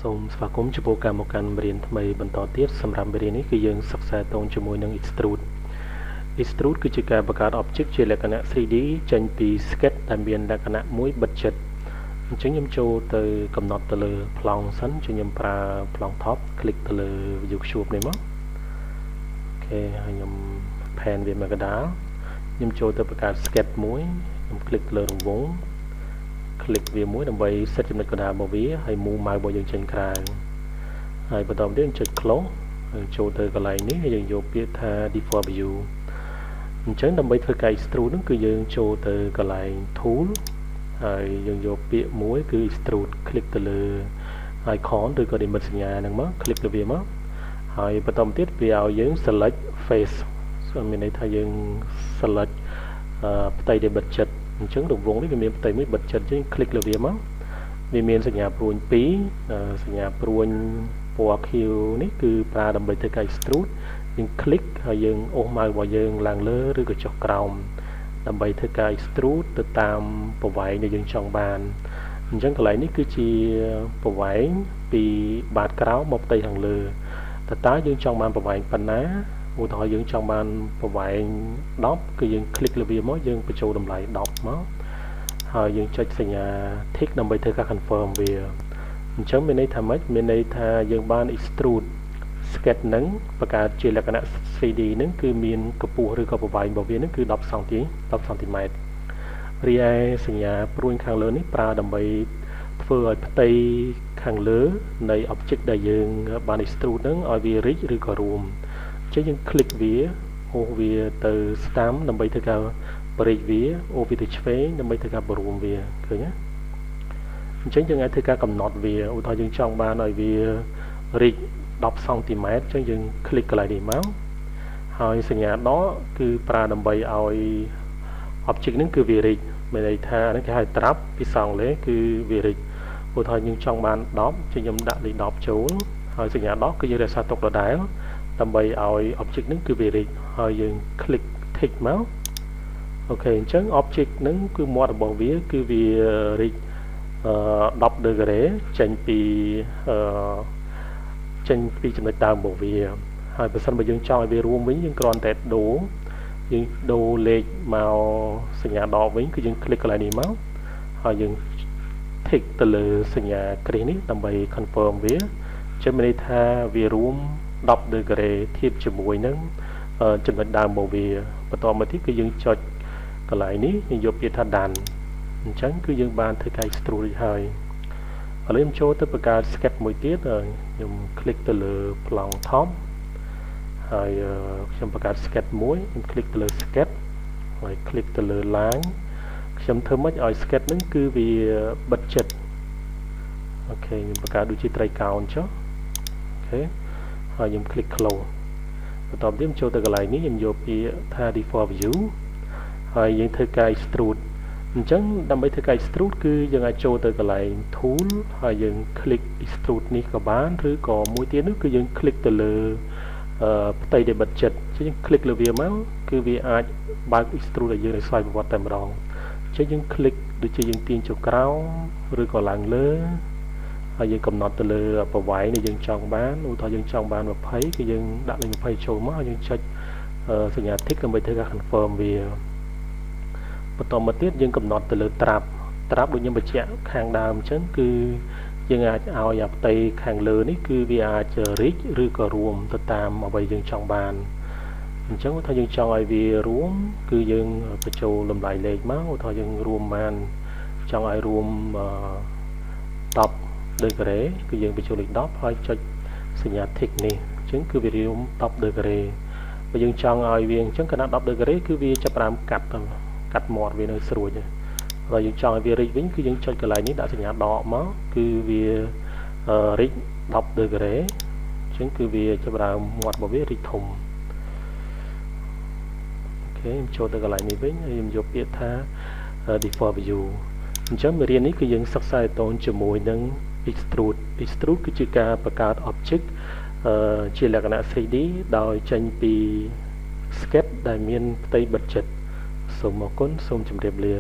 សូមស្វាគមន៍ចំពោះការមកកាន់មេរៀនថ្មីបន្តទៀតសម្រាប់មេរៀននេះគឺយើងសិក្សាតងជាមួយនឹង extrude គឺជាការបង្កើត object ជាលក្ខណៈ 3D ចេញពី sketch ដែលមានលក្ខណៈមួយបិទជិតអញ្ចឹងខ្ញុំចូលទៅកំណត់ទៅលើប្លង់សិនខ្ញុំប្រើប្លង់ top click ទៅលើ view cube នេះមកអូខេហើយខ្ញុំ pan វាមកកណ្ដាលខ្ញុំចូលទៅបង្កើត sketch មួយខ្ញុំ click ទៅលើរង្វង់ click វាមួយដើម្បី set ចំណុចកណ្ដាលរបស់វាហើយ move mouse របស់យើងចេញក្រៅហើយបន្តមកទៀតចុច close ហើយចូលទៅកន្លែងនេះហើយយើងយកពាក្យថា default view អញ្ចឹងដើម្បីធ្វើការ extrude ហ្នឹងគឺយើងចូលទៅកន្លែង tool ហើយយើងយកពាក្យមួយគឺ extrude click ទៅលើ icon ឬក៏ limit សញ្ញាហ្នឹងមក click លើវាមកហើយបន្តមកទៀតវាឲ្យយើង select face មានន័យថាយើង select ផ្ទៃដែលបិទជិតអញ្ចឹងរង្វង់នេះវាមានផ្ទៃមួយបិទជិតអញ្ចឹង click លើវាមកវាមានសញ្ញាព្រួញ2សញ្ញាព្រួញពណ៌ខៀវនេះគឺប្រើដើម្បីធ្វើការ extrude យើង click ហើយយើងអូស mouse របស់យើងឡើងលើឬក៏ចុះក្រោមដើម្បីធ្វើការ extrude ទៅតាមប្រវែងដែលយើងចង់បានអញ្ចឹងកន្លែងនេះគឺជាប្រវែងពីបាតក្រោមមកផ្ទៃខាងលើតើយើងចង់បានប្រវែងប៉ុណ្ណាឧទាហរណ៍យើងចង់បានប្រវែង10គឺយើង click លើវាមកយើងបញ្ចូលតម្លៃ10មកហើយយើងចុចសញ្ញា tick ដើម្បីធ្វើការ confirm វាអញ្ចឹងមានន័យថាម៉េចមានន័យថាយើងបាន extrude sketch ហ្នឹងបង្កើតជាលក្ខណៈ 3D ហ្នឹងគឺមានកម្ពស់ឬក៏ប្រវែងរបស់វាហ្នឹងគឺ10 cm រីឯសញ្ញាព្រួញខាងលើនេះប្រើដើម្បីធ្វើឲ្យផ្ទៃខាងលើនៃ object ដែលយើងបាន extrude ហ្នឹងឲ្យវារីកឬក៏រួមអញ្ចឹងយើង click វាអូសវាទៅស្ដាំដើម្បីធ្វើការបរិចវាអូសវាទៅឆ្វេងដើម្បីធ្វើការបរួមវាឃើញទេអញ្ចឹងយើងអាចធ្វើការកំណត់វាឧទាហរណ៍យើងចង់បានឲ្យវារីក10 cm អញ្ចឹងយើង click កន្លែងនេះមកហើយសញ្ញាដកគឺប្រើដើម្បីឲ្យ object ហ្នឹងគឺវារីកមានន័យថានេះគេហៅ trap ពីសអង់គ្លេសគឺវារីកឧទាហរណ៍យើងចង់បាន10ចឹងខ្ញុំដាក់លេខ10ចូលហើយសញ្ញាដកគឺយើងរក្សាទុកដដែលដើម្បីឲ្យ object ហ្នឹងគឺវារីកហើយយើង click tick មកអូខេអញ្ចឹង object ហ្នឹងគឺមាត់របស់វាគឺវារីក10 degree ចេញពីចំណុចដើមរបស់វាហើយបើសិនបើយើងចង់ឲ្យវារួមវិញយើងគ្រាន់តែដូរលេខមកសញ្ញាដកវិញគឺយើង click កន្លែងនេះមកហើយយើង tick ទៅលើសញ្ញាគ្រីសនេះដើម្បី confirm វាចឹងមានន័យថាវារួម10 degree ធៀបជាមួយនឹងចំណុចដើមរបស់វាបន្តមកទៀតគឺយើងចុចកន្លែងនេះយើងយកពាក្យថា done អញ្ចឹងគឺយើងបានធ្វើការ extrude រួចហើយឥឡូវខ្ញុំចូលទៅបង្កើត sketch មួយទៀតខ្ញុំ click ទៅលើប្លង់ top ហើយខ្ញុំបង្កើត sketch មួយខ្ញុំ click ទៅលើ sketch ហើយ click ទៅលើ line ខ្ញុំធ្វើម៉េចឲ្យ sketch ហ្នឹងគឺវាបិទជិតអូខេខ្ញុំបង្កើតដូចជាត្រីកោណចុះអូខេហើយខ្ញុំ click close បន្តទៀតចូលទៅកន្លែងនេះខ្ញុំយកពាក្យថា default view ហើយយើងធ្វើការ extrude អញ្ចឹងដើម្បីធ្វើការ extrude គឺយើងអាចចូលទៅកន្លែង tool ហើយយើង click extrude នេះក៏បានឬក៏មួយទៀតនោះគឺយើង click ទៅលើផ្ទៃដែលបិទជិតអញ្ចឹងយើង click លើវាមកគឺវាអាចបើក extrude ឲ្យយើងឲ្យស្វ័យប្រវត្តិតែម្ដងអញ្ចឹងយើង click ដូចជាយើងទាញចុះក្រោមឬក៏ឡើងលើហើយយើងកំណត់ទៅលើប្រវែងដែលយើងចង់បានឧទាហរណ៍យើងចង់បាន20គឺយើងដាក់លេខ20ចូលមកហើយយើងចុចសញ្ញា tick ដើម្បីធ្វើការ confirm វាបន្តមកទៀតយើងកំណត់ទៅលើ trap ដូចខ្ញុំបញ្ជាក់ខាងដើមអញ្ចឹងគឺយើងអាចឲ្យផ្ទៃខាងលើនេះគឺវាអាចរីកឬក៏រួមទៅតាមអ្វីយើងចង់បានអញ្ចឹងថាយើងចង់ឲ្យវារួមគឺយើងបញ្ចូលតម្លៃលេខមកឧទាហរណ៍យើងរួមបានចង់ឲ្យរួម10 degree គឺយើងបញ្ចូលលេខ10ហើយចុចសញ្ញា tick នេះអញ្ចឹងគឺវារួម10 degree បើយើងចង់ឲ្យវាអញ្ចឹងគណៈ10 degree គឺវាចាប់ផ្ដើមកាត់មាត់វានៅស្រួចហើយយើងចង់ឲ្យវារីកវិញគឺយើងចុចកន្លែងនេះដាក់សញ្ញាដកមកគឺវារីក10 degree អញ្ចឹងគឺវាចាប់ផ្ដើមមាត់របស់វារីកធំអូខេខ្ញុំចូលទៅកន្លែងនេះវិញហើយខ្ញុំយកពាក្យថា default view អញ្ចឹងមេរៀននេះគឺយើងសិក្សាតទៅជាមួយនឹង extrude គឺជាការបង្កើត object ជាលក្ខណៈ 3D ដោយចេញពី sketch ដែលមានផ្ទៃបិទជិតសូមអរគុណសូមជម្រាបលា